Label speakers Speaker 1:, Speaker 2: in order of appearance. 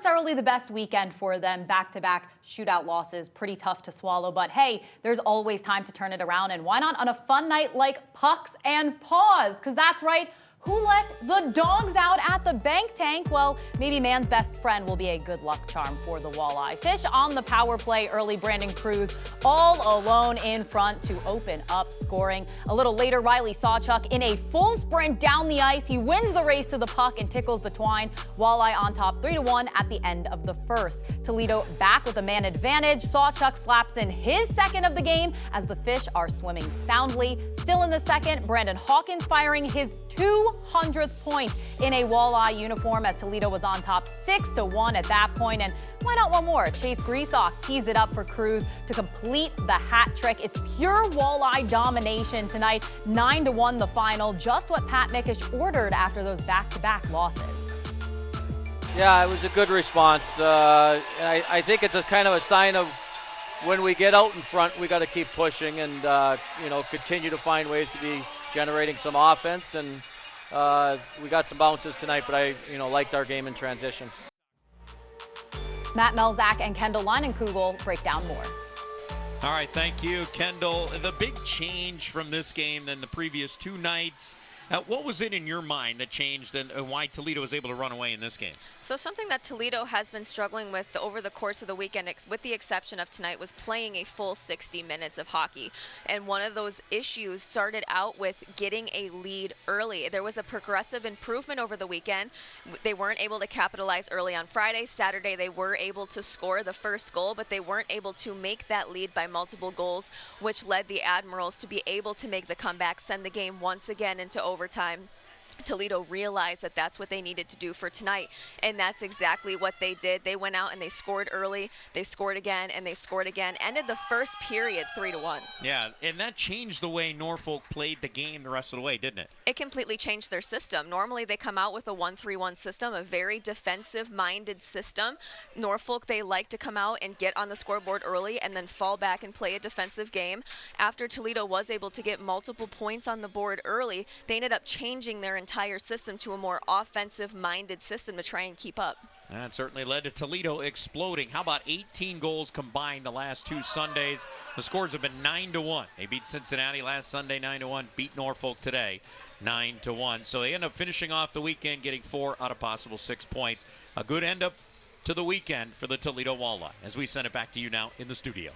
Speaker 1: necessarily the best weekend for them. Back-to-back shootout losses, pretty tough to swallow. But hey, there's always time to turn it around. And why not on a fun night like Pucks and Paws? Because that's right. Who let the dogs out at the bank tank? Well, maybe man's best friend will be a good luck charm for the Walleye. Fish on the power play early. Brandon Kruse all alone in front to open up scoring. A little later, Riley Sawchuk in a full sprint down the ice. He wins the race to the puck and tickles the twine. Walleye on top 3-1 at the end of the first. Toledo back with a man advantage. Sawchuk slaps in his second of the game as the Fish are swimming soundly. Still in the second, Brandon Hawkins firing his 200th point in a Walleye uniform as Toledo was on top 6-1 at that point. And why not one more? Chase Greasock tees it up for Kruse to complete the hat trick. It's pure Walleye domination tonight. 9-1 the final, just what Pat Mickish ordered after those back-to-back losses.
Speaker 2: Yeah, it was a good response. And I think it's a kind of a sign of when we get out in front, we got to keep pushing and continue to find ways to be generating some offense. And we got some bounces tonight, but I liked our game in transition.
Speaker 1: Matt Melzak and Kendall Leinenkugel break down more.
Speaker 3: All right, thank you, Kendall. The big change from this game than the previous two nights. What was it in your mind that changed and why Toledo was able to run away in this game?
Speaker 4: So something that Toledo has been struggling with over the course of the weekend, with the exception of tonight, was playing a full 60 minutes of hockey. And one of those issues started out with getting a lead early. There was a progressive improvement over the weekend. They weren't able to capitalize early on Friday. Saturday, they were able to score the first goal, but they weren't able to make that lead by multiple goals, which led the Admirals to be able to make the comeback, send the game once again into overtime. Toledo realized that that's what they needed to do for tonight, and that's exactly what they did. They went out and they scored early, they scored again, and they scored again. Ended the first period 3-1.
Speaker 3: Yeah, and that changed the way Norfolk played the game the rest of the way, didn't it?
Speaker 4: It completely changed their system. Normally they come out with a 1-3-1 system, a very defensive-minded system. Norfolk, they like to come out and get on the scoreboard early and then fall back and play a defensive game. After Toledo was able to get multiple points on the board early, they ended up changing their entire system to a more offensive-minded system to try and keep up.
Speaker 3: That certainly led to Toledo exploding. How about 18 goals combined the last two Sundays? The scores have been 9-1. They beat Cincinnati last Sunday 9-1, beat Norfolk today 9-1. So they end up finishing off the weekend getting 4 out of possible 6 points. A good end up to the weekend for the Toledo Walleye as we send it back to you now in the studio.